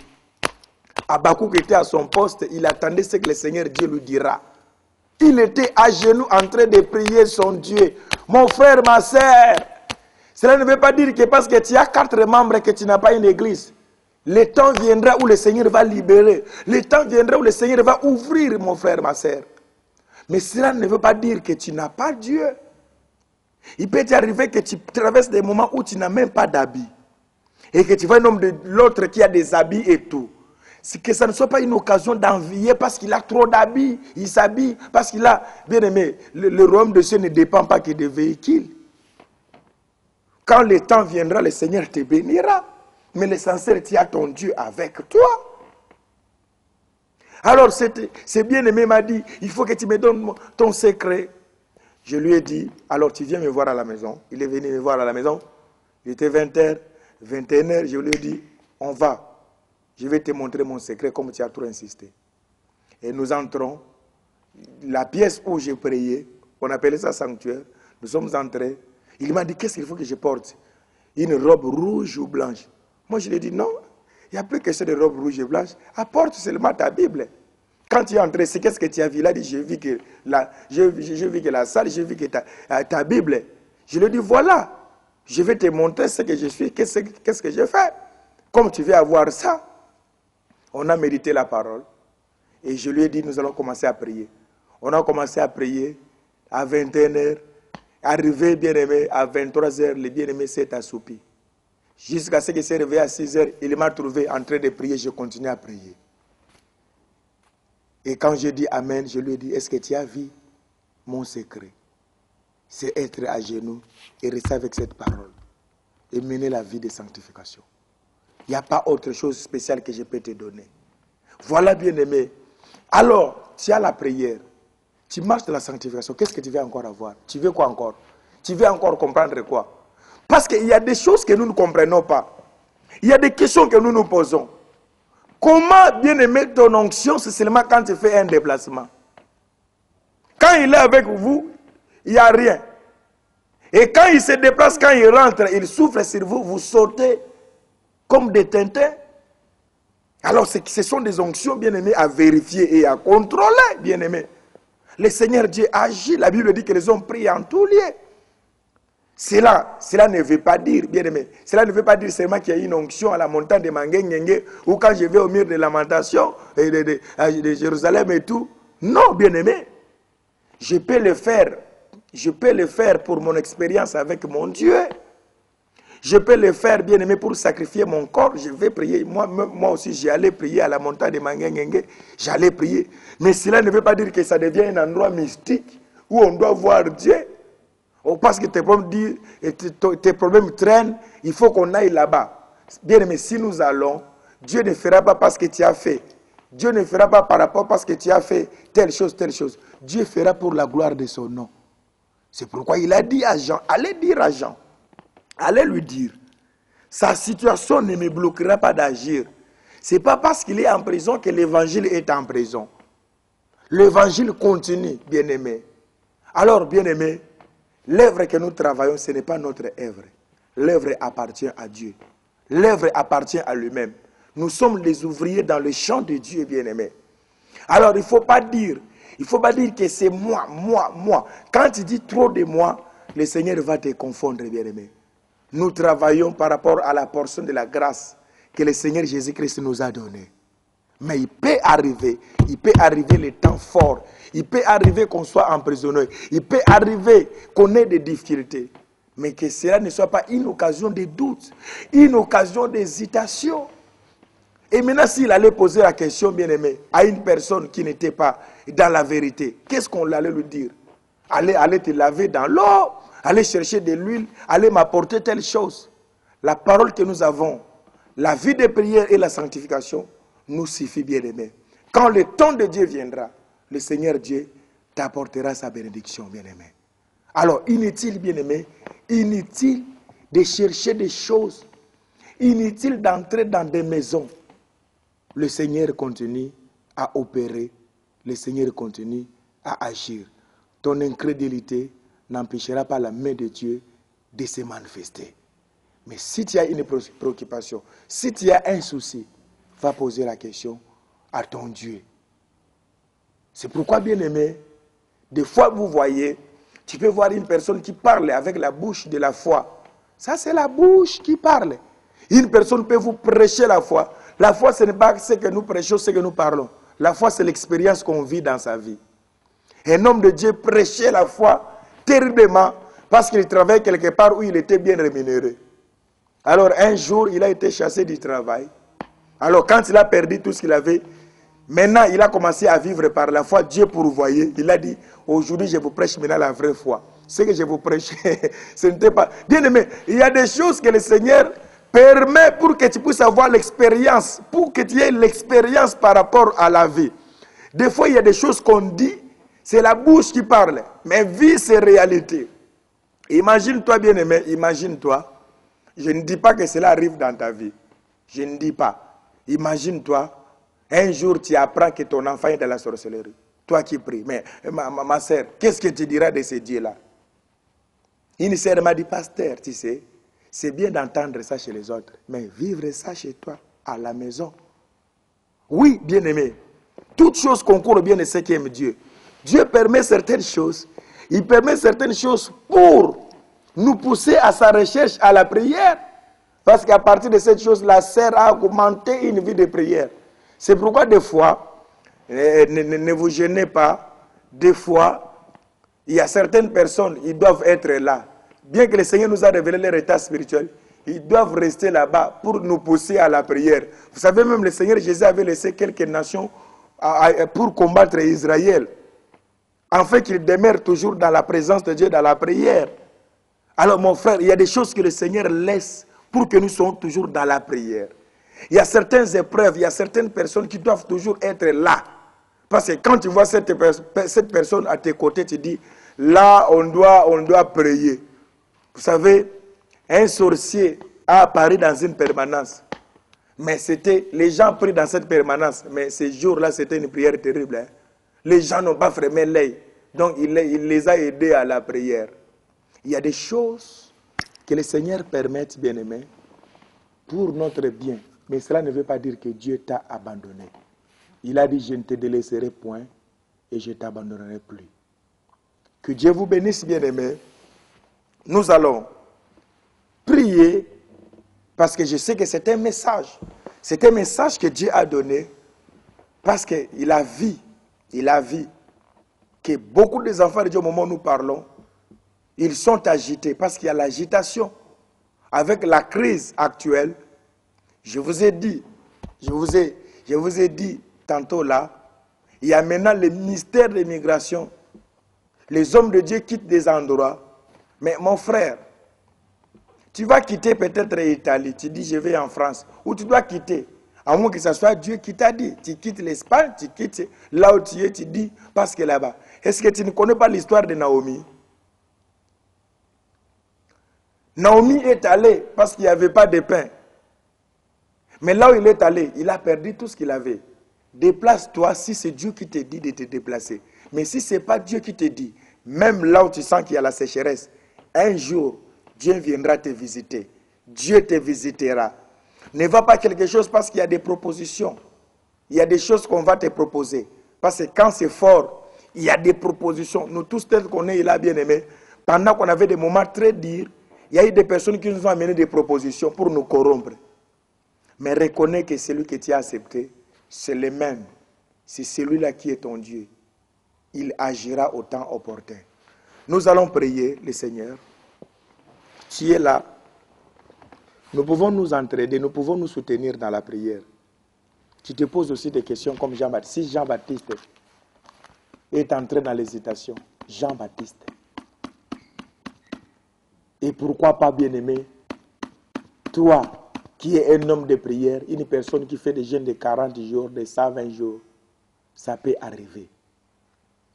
Habakkuk était à son poste, il attendait ce que le Seigneur Dieu lui dira. Il était à genoux en train de prier son Dieu. Mon frère, ma sœur, cela ne veut pas dire que parce que tu as 4 membres que tu n'as pas une église. Le temps viendra où le Seigneur va libérer. Le temps viendra où le Seigneur va ouvrir, mon frère, ma sœur. Mais cela ne veut pas dire que tu n'as pas Dieu. Il peut t'arriver que tu traverses des moments où tu n'as même pas d'habits. Et que tu vois un homme de l'autre qui a des habits et tout. C'est que ça ne soit pas une occasion d'envier parce qu'il a trop d'habits. Il s'habille parce qu'il a, bien aimé, le royaume de Dieu ne dépend pas que des véhicules. Quand le temps viendra, le Seigneur te bénira. Mais l'essentiel, tu as ton Dieu avec toi. Alors, c'est bien-aimé m'a dit, il faut que tu me donnes ton secret. Je lui ai dit, alors tu viens me voir à la maison. Il est venu me voir à la maison. Il était 20h, 21h. Je lui ai dit, on va. Je vais te montrer mon secret comme tu as trop insisté. Et nous entrons. La pièce où j'ai prié, on appelait ça sanctuaire. Nous sommes entrés. Il m'a dit, qu'est-ce qu'il faut que je porte? Une robe rouge ou blanche? Moi, je lui ai dit, non, il n'y a plus que ça de robe rouge et blanche. Apporte seulement ta Bible. Quand tu es entré, c'est qu'est-ce que tu as vu? Il a dit, j'ai vu que la salle, j'ai vu que ta Bible. Je lui ai dit, voilà, je vais te montrer ce que je suis, qu'est-ce que je fais. Comme tu veux avoir ça, on a médité la parole. Et je lui ai dit, nous allons commencer à prier. On a commencé à prier à 21h. Arrivé, bien-aimé, à 23h, le bien-aimé s'est assoupi. Jusqu'à ce qu'il s'est réveillé à 6h, il m'a trouvé en train de prier, je continue à prier. Et quand je dis Amen, je lui ai dit, est-ce que tu as vu mon secret? C'est être à genoux et rester avec cette parole et mener la vie de sanctification. Il n'y a pas autre chose spéciale que je peux te donner. Voilà, bien-aimé. Alors, tu as la prière. Tu marches de la sanctification. Qu'est-ce que tu veux encore avoir? Tu veux quoi encore? Tu veux encore comprendre quoi? Parce qu'il y a des choses que nous ne comprenons pas. Il y a des questions que nous nous posons. Comment, bien aimer ton onction, c'est seulement quand tu fais un déplacement. Quand il est avec vous, il n'y a rien. Et quand il se déplace, quand il rentre, il souffle sur vous, vous sautez comme des tintins. Alors ce sont des onctions, bien aimés, à vérifier et à contrôler, bien aimés. Le Seigneur Dieu agit. La Bible dit que les hommes prient en tout lieu. Cela ne veut pas dire, bien aimé, cela ne veut pas dire seulement qu'il y a une onction à la montagne de Mangué, ou quand je vais au mur de lamentation de Jérusalem et tout. Non, bien aimé. Je peux le faire pour mon expérience avec mon Dieu. Je peux le faire, bien aimé, pour sacrifier mon corps. Je vais prier. Moi aussi, j'allais prier à la montagne de Mangué. J'allais prier. Mais cela ne veut pas dire que ça devient un endroit mystique où on doit voir Dieu. Ou parce que tes problèmes traînent, il faut qu'on aille là-bas. Bien aimé, si nous allons, Dieu ne fera pas parce que tu as fait. Dieu ne fera pas par rapport parce que tu as fait telle chose, telle chose. Dieu fera pour la gloire de son nom. C'est pourquoi il a dit à Jean, allez dire à Jean, allez lui dire, sa situation ne me bloquera pas d'agir. Ce n'est pas parce qu'il est en prison que l'évangile est en prison. L'évangile continue, bien-aimé. Alors, bien-aimé, l'œuvre que nous travaillons, ce n'est pas notre œuvre. L'œuvre appartient à Dieu. L'œuvre appartient à lui-même. Nous sommes les ouvriers dans le champ de Dieu, bien-aimé. Alors, il ne faut pas dire que c'est moi. Quand tu dis trop de moi, le Seigneur va te confondre, bien-aimé. Nous travaillons par rapport à la portion de la grâce que le Seigneur Jésus-Christ nous a donnée. Mais il peut arriver les temps forts. Il peut arriver qu'on soit emprisonné. Il peut arriver qu'on ait des difficultés. Mais que cela ne soit pas une occasion de doute, une occasion d'hésitation. Et maintenant, s'il allait poser la question, bien-aimé, à une personne qui n'était pas dans la vérité, qu'est-ce qu'on allait lui dire? Allez te laver dans l'eau, allez chercher de l'huile, allez m'apporter telle chose. La parole que nous avons, la vie de prière et la sanctification, nous suffit, bien-aimé. Quand le temps de Dieu viendra, le Seigneur Dieu t'apportera sa bénédiction, bien-aimé. Alors, inutile, bien-aimé, inutile de chercher des choses, inutile d'entrer dans des maisons. Le Seigneur continue à opérer, le Seigneur continue à agir. Ton incrédulité n'empêchera pas la main de Dieu de se manifester. Mais si tu as une préoccupation, si tu as un souci, va poser la question à ton Dieu. C'est pourquoi, bien-aimé, des fois vous voyez, tu peux voir une personne qui parle avec la bouche de la foi. Ça, c'est la bouche qui parle. Une personne peut vous prêcher la foi. La foi, ce n'est pas ce que nous prêchons, ce que nous parlons. La foi, c'est l'expérience qu'on vit dans sa vie. Un homme de Dieu prêchait la foi terriblement parce qu'il travaillait quelque part où il était bien rémunéré. Alors, un jour, il a été chassé du travail. Alors, quand il a perdu tout ce qu'il avait, maintenant, il a commencé à vivre par la foi. Dieu pourvoyait. Il a dit, aujourd'hui, je vous prêche maintenant la vraie foi. Ce que je vous prêchais, ce n'était pas... Bien aimé, il y a des choses que le Seigneur permet pour que tu puisses avoir l'expérience, pour que tu aies l'expérience par rapport à la vie. Des fois, il y a des choses qu'on dit, c'est la bouche qui parle, mais vie, c'est réalité. Imagine-toi, bien aimé, imagine-toi. Je ne dis pas que cela arrive dans ta vie. Je ne dis pas. Imagine-toi, un jour tu apprends que ton enfant est dans la sorcellerie. Toi qui pries. Mais ma soeur, qu'est-ce que tu diras de ce Dieu-là? Une sœur m'a dit, pasteur, tu sais, c'est bien d'entendre ça chez les autres, mais vivre ça chez toi, à la maison. Oui, bien-aimé, toute chose concourt au bien de ceux qui aiment Dieu. Dieu permet certaines choses. Il permet certaines choses pour nous pousser à sa recherche, à la prière. Parce qu'à partir de cette chose, la sert à augmenter une vie de prière. C'est pourquoi des fois, ne vous gênez pas, des fois, il y a certaines personnes, ils doivent être là. Bien que le Seigneur nous a révélé leur état spirituel, ils doivent rester là-bas pour nous pousser à la prière. Vous savez, même le Seigneur Jésus avait laissé quelques nations pour combattre Israël, afin qu'il demeure toujours dans la présence de Dieu, dans la prière. Alors mon frère, il y a des choses que le Seigneur laisse pour que nous soyons toujours dans la prière. Il y a certaines épreuves, il y a certaines personnes qui doivent toujours être là. Parce que quand tu vois cette personne à tes côtés, tu dis, là, on doit prier. Vous savez, un sorcier a apparu dans une permanence. Mais les gens prient dans cette permanence. Mais ces jours-là, c'était une prière terrible. Hein? Les gens n'ont pas fermé l'œil. Donc, il les a aidés à la prière. Il y a des choses que le Seigneur permet, bien-aimé, pour notre bien. Mais cela ne veut pas dire que Dieu t'a abandonné. Il a dit, je ne te délaisserai point et je ne t'abandonnerai plus. Que Dieu vous bénisse, bien-aimé. Nous allons prier parce que je sais que c'est un message. C'est un message que Dieu a donné parce qu'il a vu que beaucoup des enfants de Dieu, au moment où nous parlons, ils sont agités parce qu'il y a l'agitation. Avec la crise actuelle, je vous ai dit tantôt là, il y a maintenant le mystère de l'immigration. Les hommes de Dieu quittent des endroits Mais mon frère, tu vas quitter peut-être l'Italie, tu dis je vais en France, ou tu dois quitter. À moins que ce soit Dieu qui t'a dit. Tu quittes l'Espagne, tu quittes là où tu es, tu dis, parce que là-bas. Est-ce que tu ne connais pas l'histoire de Naomi? Naomi est allée parce qu'il n'y avait pas de pain. Mais là où il est allé, il a perdu tout ce qu'il avait. Déplace-toi si c'est Dieu qui te dit de te déplacer. Mais si ce n'est pas Dieu qui te dit, même là où tu sens qu'il y a la sécheresse, un jour, Dieu viendra te visiter. Dieu te visitera. Ne va pas quelque chose parce qu'il y a des propositions. Il y a des choses qu'on va te proposer. Parce que quand c'est fort, il y a des propositions. Nous tous, tels qu'on est là, bien aimés, pendant qu'on avait des moments très durs, il y a eu des personnes qui nous ont amené des propositions pour nous corrompre. Mais reconnais que celui que tu as accepté, c'est le même. C'est celui-là qui est ton Dieu. Il agira au temps opportun. Nous allons prier le Seigneur. Tu es là. Nous pouvons nous entraider, nous pouvons nous soutenir dans la prière. Tu te poses aussi des questions comme Jean-Baptiste. Si Jean-Baptiste est entré dans l'hésitation, Jean-Baptiste. Et pourquoi pas, bien-aimé, toi qui es un homme de prière, une personne qui fait des jeûnes de 40 jours, de 120 jours, ça peut arriver.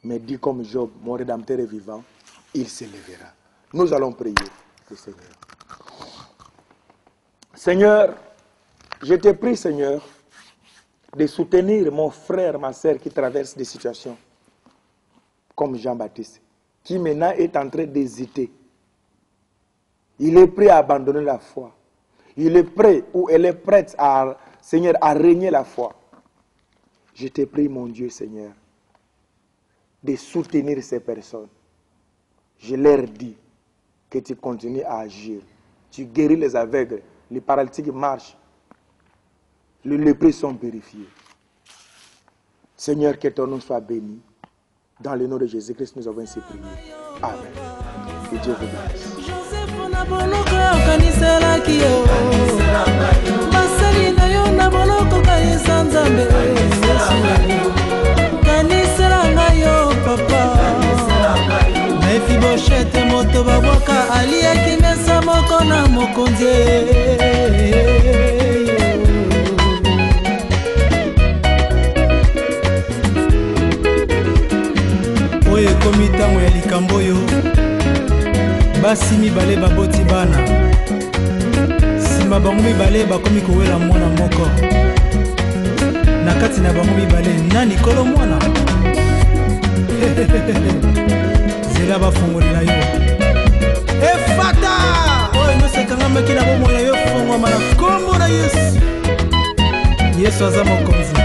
Mais dis comme Job, mon Rédempteur est vivant, il se lèvera. Nous allons prier le Seigneur. Seigneur, je te prie, Seigneur, de soutenir mon frère, ma soeur qui traverse des situations comme Jean-Baptiste, qui maintenant est en train d'hésiter. Il est prêt à abandonner la foi. Il est prêt ou elle est prête, Seigneur, à régner la foi. Je te prie, mon Dieu, Seigneur, de soutenir ces personnes. Je leur dis que tu continues à agir. Tu guéris les aveugles. Les paralytiques marchent. Les lépreux sont purifiés. Seigneur, que ton nom soit béni. Dans le nom de Jésus-Christ, nous avons ainsi prié. Amen. Que Dieu vous bénisse. Mefiboshete moto babwaka aliaki mesa moko na mokonzi. Oye komi ntango ya likambo oyo basi mibale baboti bana, nsima bango mibale bakomi kowela mwana moko. Na kati na bango mibale nani kolo mwana? Zela bafongolela yo efata oyo nosekanga meki na bomona yo fongwama na kombo na Yesu. Yesu aza mokonzi.